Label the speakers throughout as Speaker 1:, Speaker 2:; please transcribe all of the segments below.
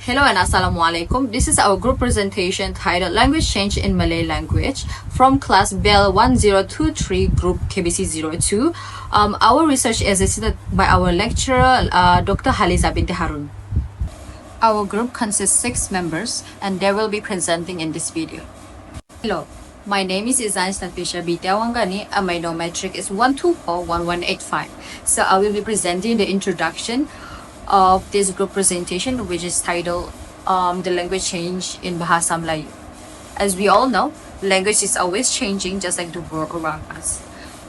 Speaker 1: Hello and Assalamualaikum. This is our group presentation titled Language Change in Malay Language from class Bell 1023 group KBC02. Our research is assisted by our lecturer Dr. Haliza binti Harun. Our group consists 6 members and they will be presenting in this video. Hello, my name is Izan Stafisha Bitawangani and my metric is 1241185. So I will be presenting the introduction of this group presentation, which is titled The Language Change in Bahasa Melayu. As we all know, language is always changing, just like the world around us.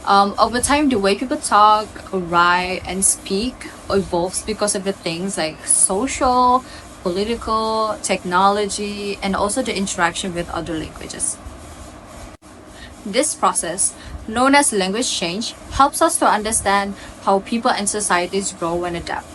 Speaker 1: Over time, the way people talk, write, and speak evolves because of the things like social, political, technology, and also the interaction with other languages. This process, known as language change, helps us to understand how people and societies grow and adapt.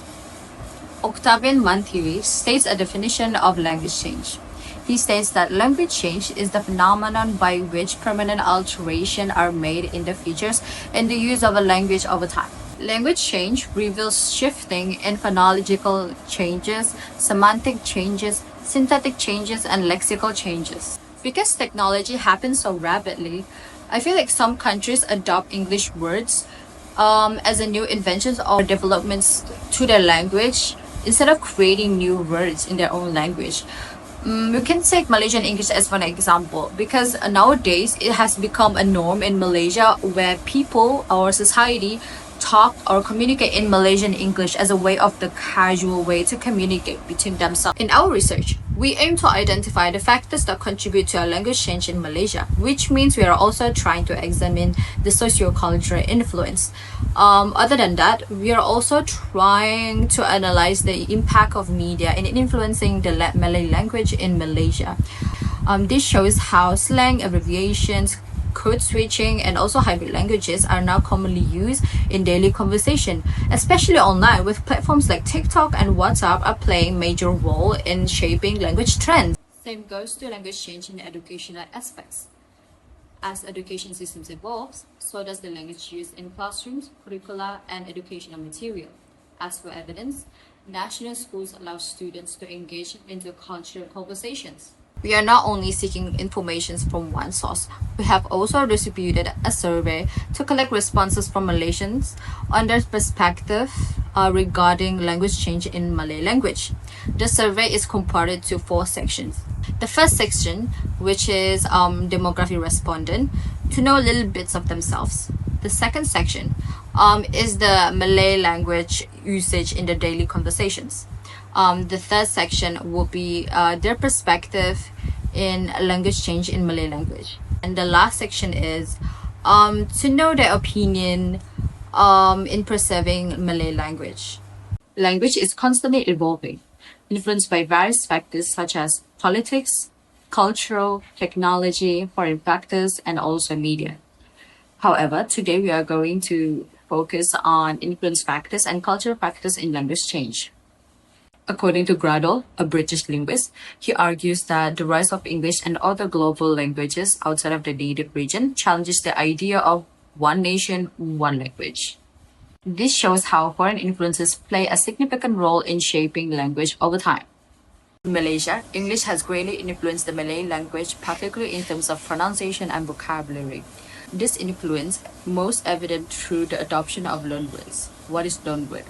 Speaker 1: Octavian Manthiri states a definition of language change. He states that language change is the phenomenon by which permanent alterations are made in the features and the use of a language over time. Language change reveals shifting in phonological changes, semantic changes, synthetic changes, and lexical changes. Because technology happens so rapidly, I feel like some countries adopt English words as a new inventions or developments to their language instead of creating new words in their own language. We can take Malaysian English as one example because nowadays it has become a norm in Malaysia where people or society talk or communicate in Malaysian English as a way of the casual way to communicate between themselves. In our research, we aim to identify the factors that contribute to a language change in Malaysia, which means we are also trying to examine the socio-cultural influence. Other than that, we are also trying to analyze the impact of media in influencing the Malay language in Malaysia. This shows how slang, abbreviations, code switching, and also hybrid languages are now commonly used in daily conversation, especially online, with platforms like TikTok and WhatsApp are playing major role in shaping language trends. Same goes to language change in educational aspects. As education systems evolve, so does the language used in classrooms, curricula, and educational material. As for evidence, national schools allow students to engage in the cultural conversations. We are not only seeking information from one source, we have also distributed a survey to collect responses from Malaysians on their perspective regarding language change in Malay language. The survey is comparted to 4 sections. The first section, which is demography respondent, to know little bits of themselves. The second section is the Malay language usage in their daily conversations. The third section will be their perspective in language change in Malay language. And the last section is to know their opinion in preserving Malay language. Language is constantly evolving, influenced by various factors such as politics, cultural, technology, foreign factors, and also media. However, today we are going to focus on influence factors and cultural factors in language change. According to Gradle, a British linguist, he argues that the rise of English and other global languages outside of the native region challenges the idea of one nation, one language. This shows how foreign influences play a significant role in shaping language over time. In Malaysia, English has greatly influenced the Malay language, particularly in terms of pronunciation and vocabulary. This influence most evident through the adoption of loanwords. What is loanword?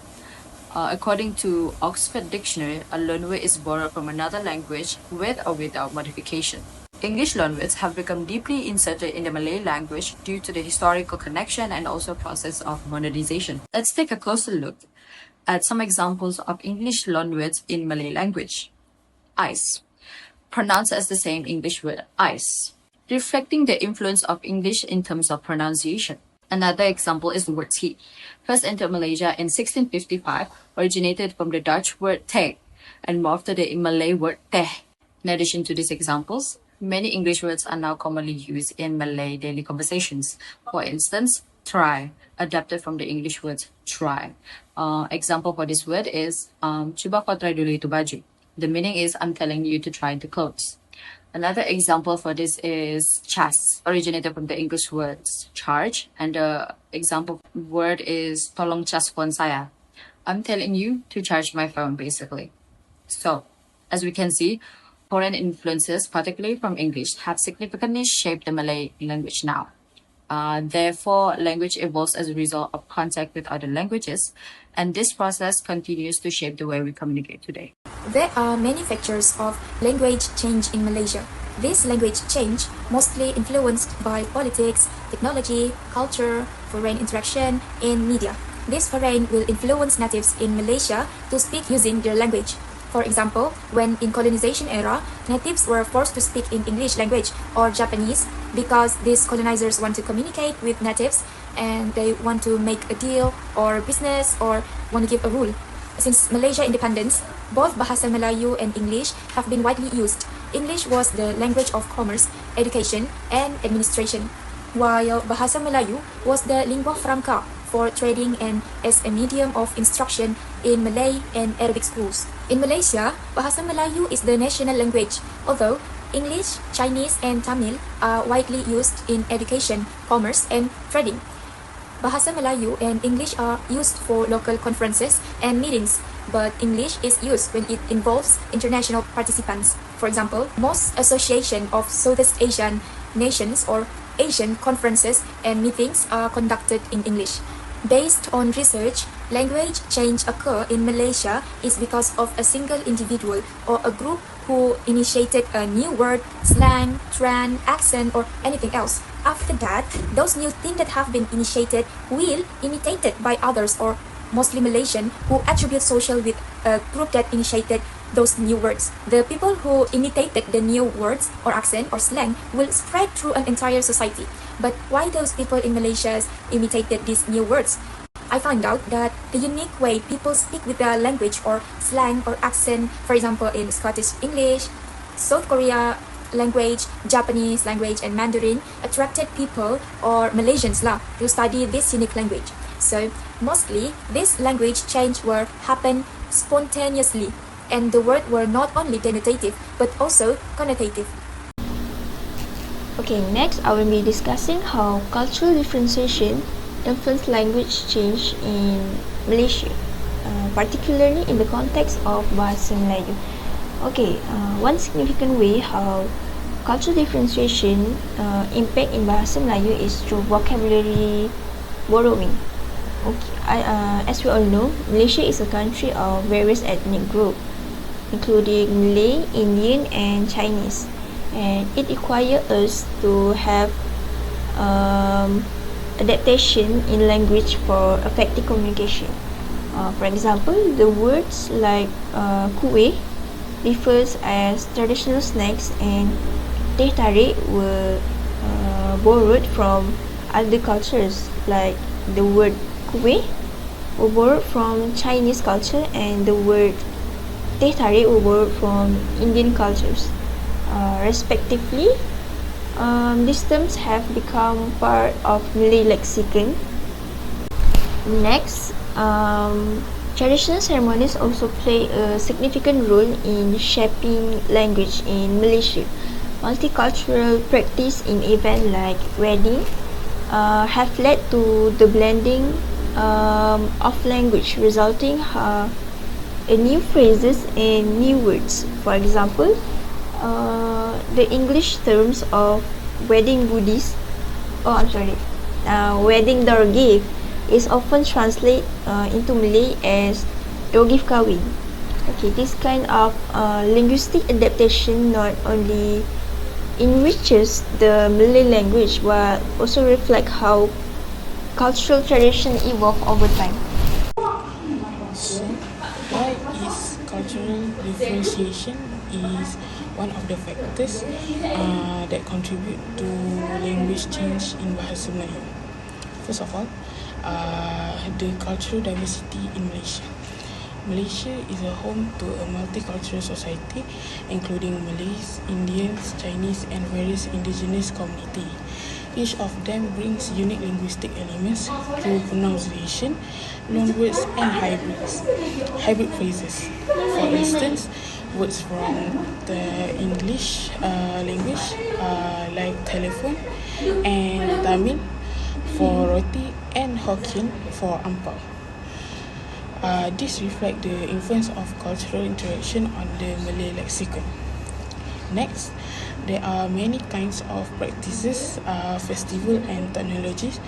Speaker 1: According to Oxford Dictionary, a loanword is borrowed from another language with or without modification. English loanwords have become deeply inserted in the Malay language due to the historical connection and also process of modernization. Let's take a closer look at some examples of English loanwords in Malay language. Ice, pronounced as the same English word ice, reflecting the influence of English in terms of pronunciation. Another example is the word tea. First entered Malaysia in 1655, originated from the Dutch word teh and morphed to the Malay word teh. In addition to these examples, many English words are now commonly used in Malay daily conversations. For instance, try, adapted from the English word try. Example for this word is cuba kau try dulu itu baju. The meaning is I'm telling you to try the clothes. Another example for this is cas, originated from the English words charge, and the example word is tolong cas phone saya. I'm telling you to charge my phone, basically. So, As we can see, foreign influences, particularly from English, have significantly shaped the Malay language now. Therefore, language evolves as a result of contact with other languages, and this process continues to shape the way we communicate today.
Speaker 2: There are many factors of language change in Malaysia. This language change mostly influenced by politics, technology, culture, foreign interaction, and media. This foreign will influence natives in Malaysia to speak using their language. For example, when in colonization era, natives were forced to speak in English language or Japanese because these colonizers want to communicate with natives and they want to make a deal or business or want to give a rule. Since Malaysia independence, both Bahasa Melayu and English have been widely used. English was the language of commerce, education, and administration, while Bahasa Melayu was the lingua franca for trading and as a medium of instruction in Malay and Arabic schools. In Malaysia, Bahasa Melayu is the national language, although English, Chinese, and Tamil are widely used in education, commerce, and trading. Bahasa Melayu and English are used for local conferences and meetings, but English is used when it involves international participants. For example, most association of Southeast Asian nations or Asian conferences and meetings are conducted in English. Based on research, language change occur in Malaysia is because of a single individual or a group who initiated a new word, slang, trend, accent, or anything else. After that, those new things that have been initiated will imitated by others or mostly Malaysian who attribute social with a group that initiated those new words. The people who imitated the new words or accent or slang will spread through an entire society. But why those people in Malaysia imitated these new words? I found out that the unique way people speak with their language or slang or accent, for example in Scottish English, South Korea language, Japanese language, and Mandarin attracted people or Malaysians to study this unique language. So mostly this language change will happen spontaneously, and the word were not only denotative but also connotative.
Speaker 3: Okay, next I will be discussing how cultural differentiation influence language change in Malaysia, particularly in the context of Bahasa Melayu. Okay, one significant way how cultural differentiation impact in Bahasa Melayu is through vocabulary borrowing. Okay, as we all know, Malaysia is a country of various ethnic groups, including Malay, Indian, and Chinese, and it requires us to have adaptation in language for effective communication. For example, the words like kuih refers as traditional snacks, and teh tarik were borrowed from other cultures, like the word kuih were borrowed from Chinese culture and the word teh tarik were borrowed from Indian cultures, respectively. These terms have become part of Malay lexicon. Next, traditional ceremonies also play a significant role in shaping language in Malaysia. Multicultural practice in events like wedding have led to the blending of language, resulting in new phrases and new words. For example, the English terms of wedding goodies, wedding door gift is often translated into Malay as door gift kahwin. Okay, this kind of linguistic adaptation not only enriches the Malay language but also reflect how cultural tradition evolve over time.
Speaker 4: So, why is cultural differentiation is one of the factors that contribute to language change in Bahasa Melayu. First of all, the cultural diversity in Malaysia. Malaysia is a home to a multicultural society, including Malays, Indians, Chinese, and various indigenous communities. Each of them brings unique linguistic elements through pronunciation, loanwords, and hybrid phrases. For instance, words from the English language like telephone and Tamil for roti and Hokkien for ampau. This reflects the influence of cultural interaction on the Malay lexicon. Next, there are many kinds of practices, festivals, and technologies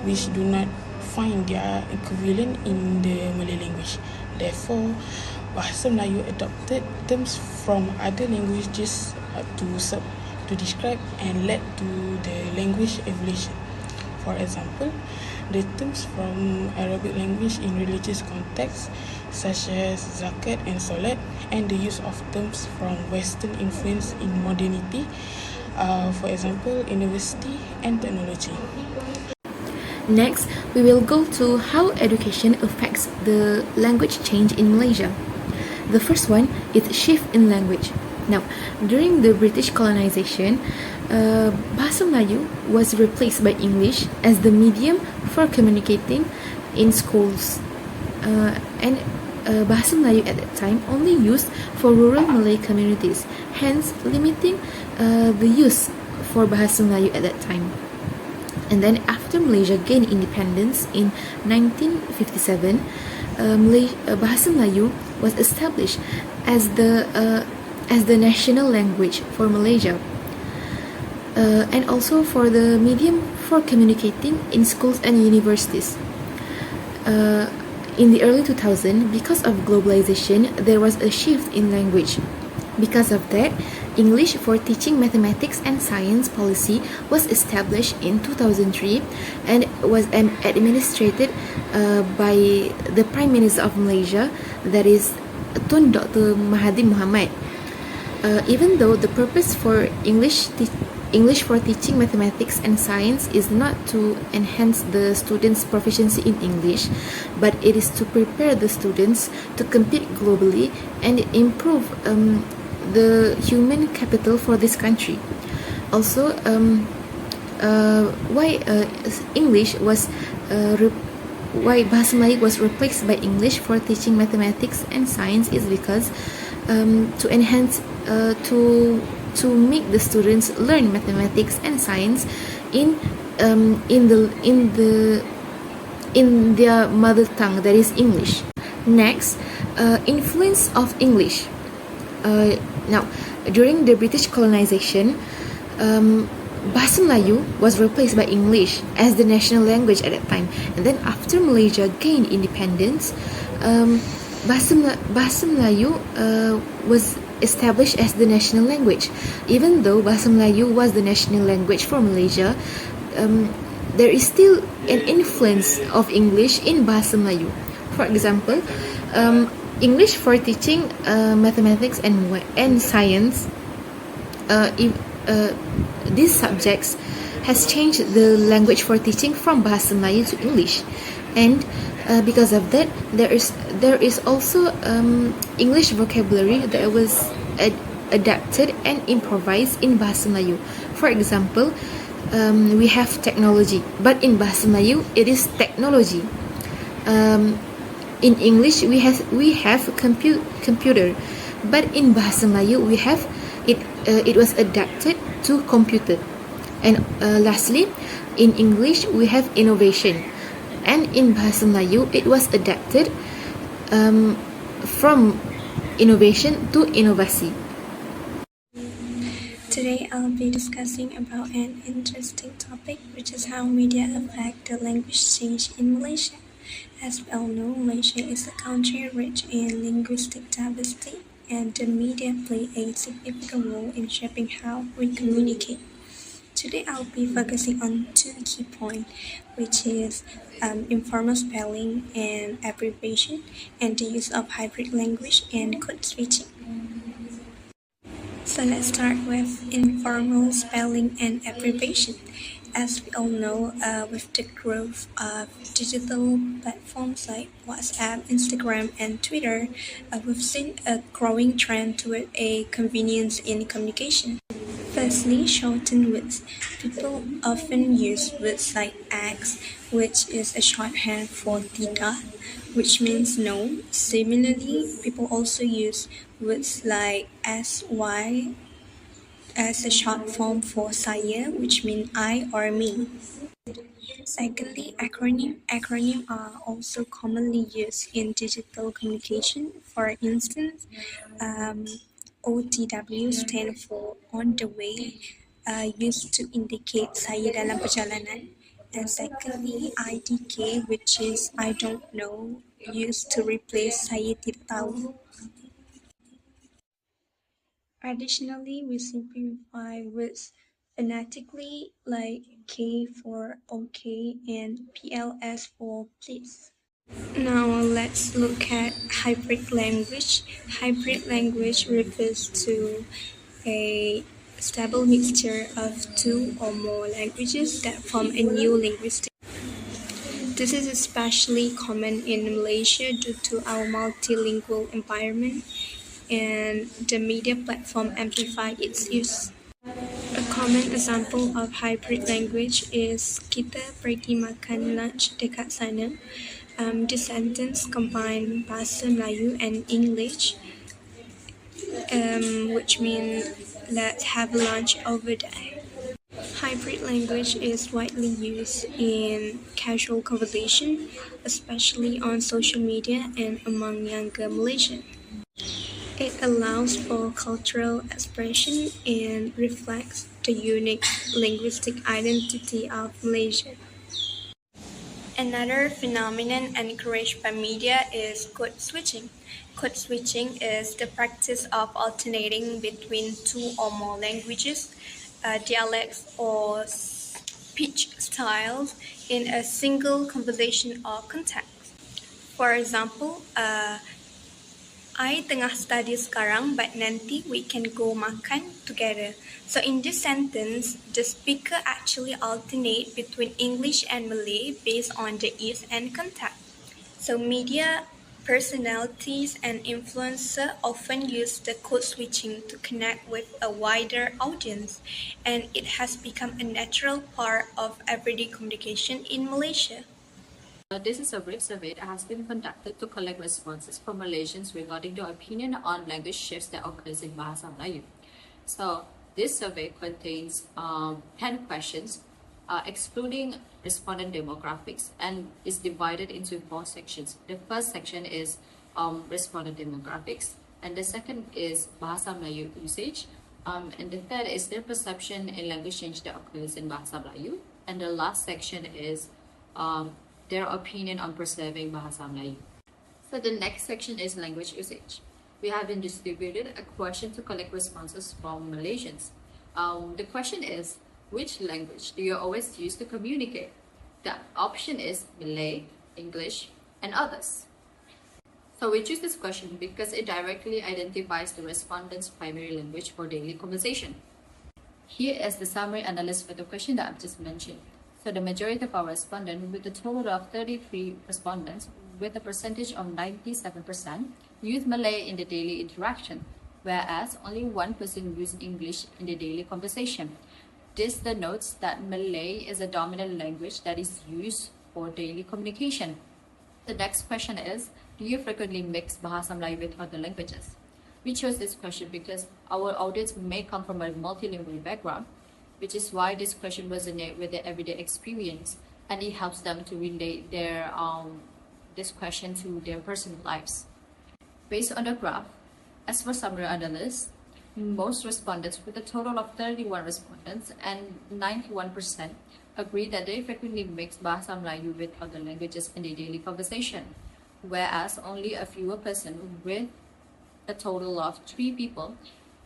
Speaker 4: which do not find their equivalent in the Malay language. Therefore, Bahasa Melayu adopted terms from other languages to describe and led to the language evolution. For example, the terms from Arabic language in religious contexts, such as zakat and salat, and the use of terms from Western influence in modernity, for example, university and technology.
Speaker 2: Next, we will go to how education affects the language change in Malaysia. The first one is shift in language. Now, during the British colonization, Bahasa Melayu was replaced by English as the medium for communicating in schools. And Bahasa Melayu at that time only used for rural Malay communities, hence limiting the use for Bahasa Melayu at that time. And then after Malaysia gained independence in 1957, Bahasa Melayu was established as the national language for Malaysia, and also for the medium for communicating in schools and universities. In the early 2000s, because of globalization, there was a shift in language. Because of that, English for teaching mathematics and science policy was established in 2003 and was administered by the Prime Minister of Malaysia, that is Tun Dr. Mahathir Mohamad. Even though the purpose for English for teaching mathematics and science is not to enhance the students' proficiency in English, but it is to prepare the students to compete globally and improve the human capital for this country. Also, why Bahasa Melayu was replaced by English for teaching mathematics and science is because to enhance to make the students learn mathematics and science in their mother tongue, that is English. Next, influence of English. Now, during the British colonization, Bahasa Melayu was replaced by English as the national language at that time. And then after Malaysia gained independence, Bahasa Melayu was established as the national language. Even though Bahasa Melayu was the national language for Malaysia, there is still an influence of English in Bahasa Melayu. For example, English for teaching mathematics and science, these subjects has changed the language for teaching from Bahasa Melayu to English, and because of that, there is also English vocabulary that was adapted and improvised in Bahasa Melayu. For example, we have technology, but in Bahasa Melayu it is technology. In English we have computer, but in Bahasa Melayu we have it was adapted to computer. And lastly, in English we have innovation, and in Bahasa Melayu it was adapted from innovation to inovasi.
Speaker 3: Today I'll be discussing about an interesting topic, which is how media affect the language change in Malaysia. As we all know, Malaysia is a country rich in linguistic diversity, and the media play a significant role in shaping how we communicate. Today I'll be focusing on two key points, which is informal spelling and abbreviation, and the use of hybrid language and code switching. So let's start with informal spelling and abbreviation. As we all know, with the growth of digital platforms like WhatsApp, Instagram, and Twitter, we've seen a growing trend toward a convenience in communication. Firstly, shortened words. People often use words like X, which is a shorthand for tidak, which means no. Similarly, people also use words like SY as a short form for saya, which means I or me.
Speaker 5: Secondly, acronym are also commonly used in digital communication. For instance, um, OTW stand for on the way, used to indicate saya dalam perjalanan. And secondly, IDK, which is I don't know, used to replace saya tidak tahu. Additionally, we simplify words phonetically, like K for OK and PLS for please. Now let's look at hybrid language. Hybrid language refers to a stable mixture of two or more languages that form a new linguistic. This is especially common in Malaysia due to our multilingual environment, and the media platform amplify its use. A common example of hybrid language is kita pergi makan lunch dekat sana. This sentence combine Bahasa Melayu and English, which means let's have lunch over there. Hybrid language is widely used in casual conversation, especially on social media and among younger Malaysians. It allows for cultural expression and reflects the unique linguistic identity of Malaysia. Another phenomenon encouraged by media is code switching. Code switching is the practice of alternating between two or more languages, dialects, or speech styles in a single conversation or context. For example, I tengah study sekarang, but nanti we can go makan together. So in this sentence, the speaker actually alternate between English and Malay based on the ease and context. So media personalities and influencers often use the code switching to connect with a wider audience, and it has become a natural part of everyday communication in Malaysia.
Speaker 1: This is a brief survey that has been conducted to collect responses from Malaysians regarding their opinion on language shifts that occurs in Bahasa Melayu. So this survey contains 10 questions, excluding respondent demographics, and is divided into 4 sections. The first section is respondent demographics, and the second is Bahasa Melayu usage, and the third is their perception in language change that occurs in Bahasa Melayu, and the last section is their opinion on preserving Bahasa Melayu. So the next section is language usage. We have been distributed a question to collect responses from Malaysians. The question is, which language do you always use to communicate? The option is Malay, English, and others. So we choose this question because it directly identifies the respondent's primary language for daily conversation. Here is the summary analysis for the question that I've just mentioned. So the majority of our respondents, with a total of 33 respondents, with a percentage of 97%, use Malay in the daily interaction, whereas only 1% use English in the daily conversation. This denotes that Malay is a dominant language that is used for daily communication. The next question is, do you frequently mix Bahasa Melayu with other languages? We chose this question because our audience may come from a multilingual background, which is why this question resonates with their everyday experience, and it helps them to relate their this question to their personal lives. Based on the graph, as for summary analysis, most respondents, with a total of 31 respondents and 91%, agree that they frequently mix Bahasa Melayu with other languages in their daily conversation, whereas only a fewer persons, with a total of 3 people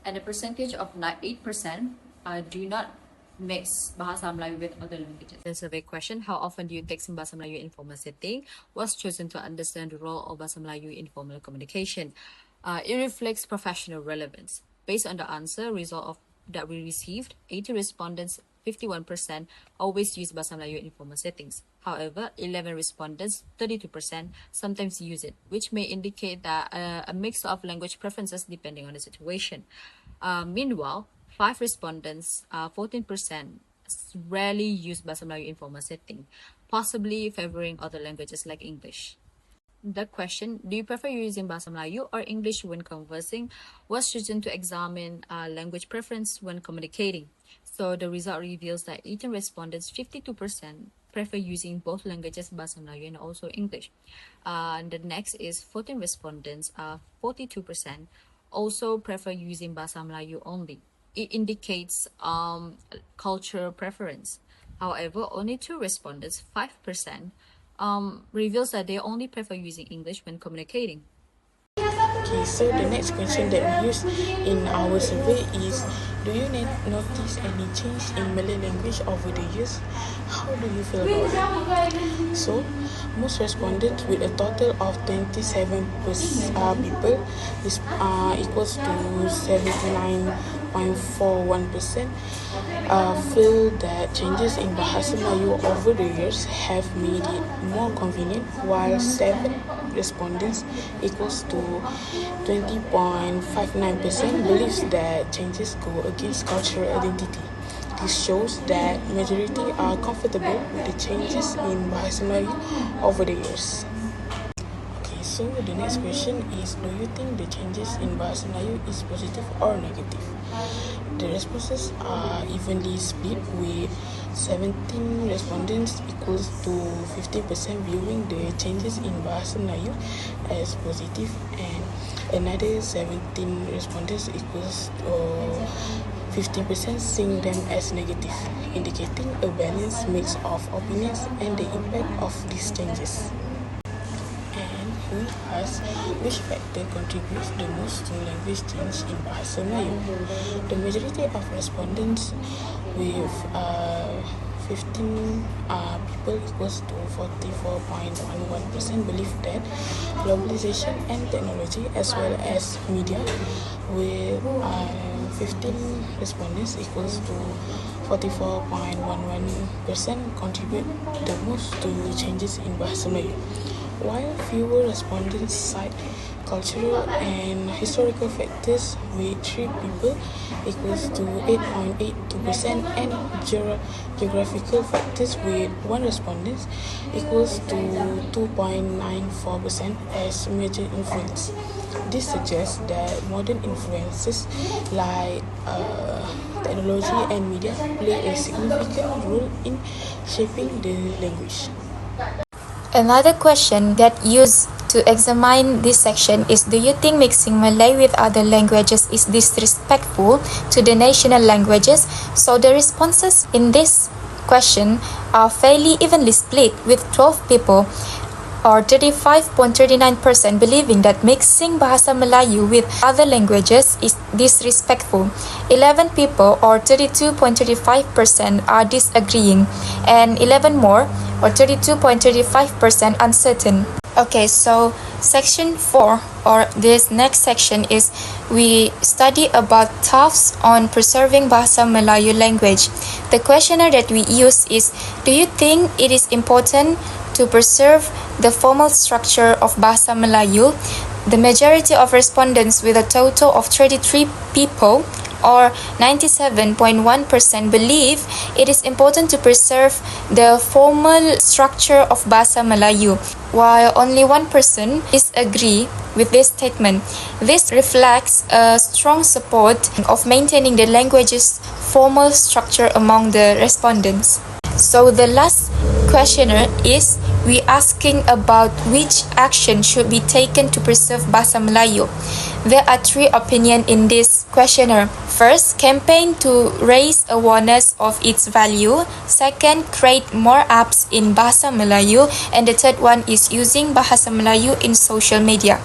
Speaker 1: and a percentage of 8%, do not mix Bahasa Melayu with other languages. The survey question, how often do you text in Bahasa Melayu in formal setting, was chosen to understand the role of Bahasa Melayu in formal communication. It reflects professional relevance. Based on the answer result of that we received, 80 respondents, 51% always use Bahasa Melayu in formal settings. However, 11 respondents, 32%, sometimes use it, which may indicate that a mix of language preferences depending on the situation. Meanwhile, 5 respondents, 14%, rarely use Bahasa Melayu in formal setting, possibly favoring other languages like English. The question, do you prefer using Bahasa Melayu or English when conversing, was chosen to examine language preference when communicating. So the result reveals that 18 respondents, 52%, prefer using both languages, Bahasa Melayu and also English. The next is 14 respondents, 42% also prefer using Bahasa Melayu only. It indicates cultural preference. However, only 2 respondents, 5%, reveals that they only prefer using English when communicating.
Speaker 4: Okay, so the next question that we use in our survey is, do you notice any change in Malay language over the years? How do you feel about it? So, most respondents with a total of 27 people equals to 79.41% feel that changes in Bahasa Melayu over the years have made it more convenient, while 7 respondents equals to 20.59% believes that changes go against cultural identity. This shows that majority are comfortable with the changes in Bahasa Melayu over the years. Okay, so the next question is, do you think the changes in Bahasa Melayu is positive or negative? The responses are evenly split, with 17 respondents equals to 15% viewing the changes in Bahasa Melayu as positive, and another 17 respondents equals to 15% seeing them as negative, indicating a balanced mix of opinions and the impact of these changes. And we ask, which factor contributes the most to language change in Bahasa Melayu? The majority of respondents with 15 people equals to 44.11% believe that globalization and technology as well as media, with 15 respondents equals to 44.11% contribute the most to changes in Bahasa Melayu, while fewer respondents cite cultural and historical factors, with 3 people equals to 8.82%, and geographical factors, with 1 respondent equals to 2.94% as major influence. This suggests that modern influences like technology and media play a significant role in shaping the language.
Speaker 2: Another question that used to examine this section is, do you think mixing Malay with other languages is disrespectful to the national languages? So the responses in this question are fairly evenly split, with 12 people or 35.39% believing that mixing Bahasa Melayu with other languages is disrespectful. 11 people or 32.35% are disagreeing, and 11 more or 32.35% uncertain. Okay, so section 4, or this next section, is we study about thoughts on preserving Bahasa Melayu language. The questionnaire that we use is, do you think it is important to preserve the formal structure of Bahasa Melayu? The majority of respondents, with a total of 33 people or 97.1%, believe it is important to preserve the formal structure of Bahasa Melayu, while only 1% disagree with this statement. This reflects a strong support of maintaining the language's formal structure among the respondents. So the last questionnaire is we asking about which action should be taken to preserve Bahasa Melayu. There are 3 opinions in this questionnaire. First, campaign to raise awareness of its value. Second, create more apps in Bahasa Melayu. And the third one is using Bahasa Melayu in social media.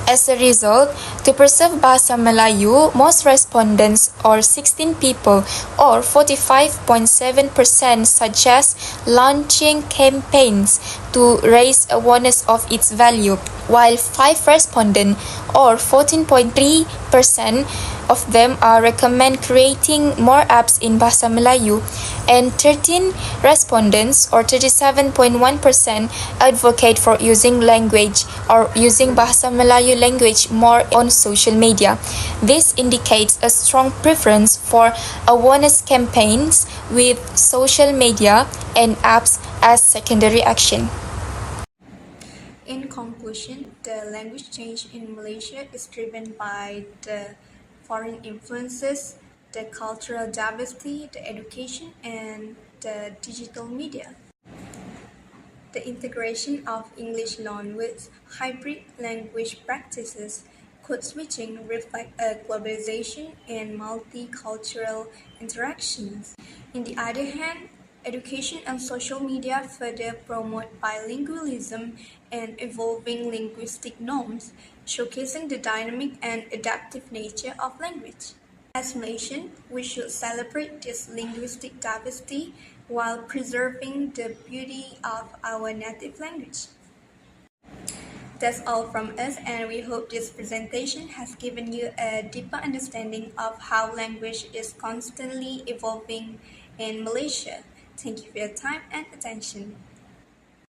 Speaker 2: As a result, to preserve Bahasa Melayu, most respondents, or 16 people, or 45.7%, suggest launching campaigns to raise awareness of its value, while 5 respondents, or 14.3%, of them recommend creating more apps in Bahasa Melayu, and 13 respondents, or 37.1%, advocate for using language or using Bahasa Melayu language more on social media. This indicates a strong preference for awareness campaigns with social media and apps as secondary action.
Speaker 5: In conclusion, the language change in Malaysia is driven by the foreign influences, the cultural diversity, the education, and the digital media. The integration of English loanwords, hybrid language practices, code switching reflect a globalization and multicultural interactions. On the other hand, education and social media further promote bilingualism and evolving linguistic norms, showcasing the dynamic and adaptive nature of language. As mentioned, we should celebrate this linguistic diversity while preserving the beauty of our native language. That's all from us, and we hope this presentation has given you a deeper understanding of how language is constantly evolving in Malaysia. Thank you for your time and attention.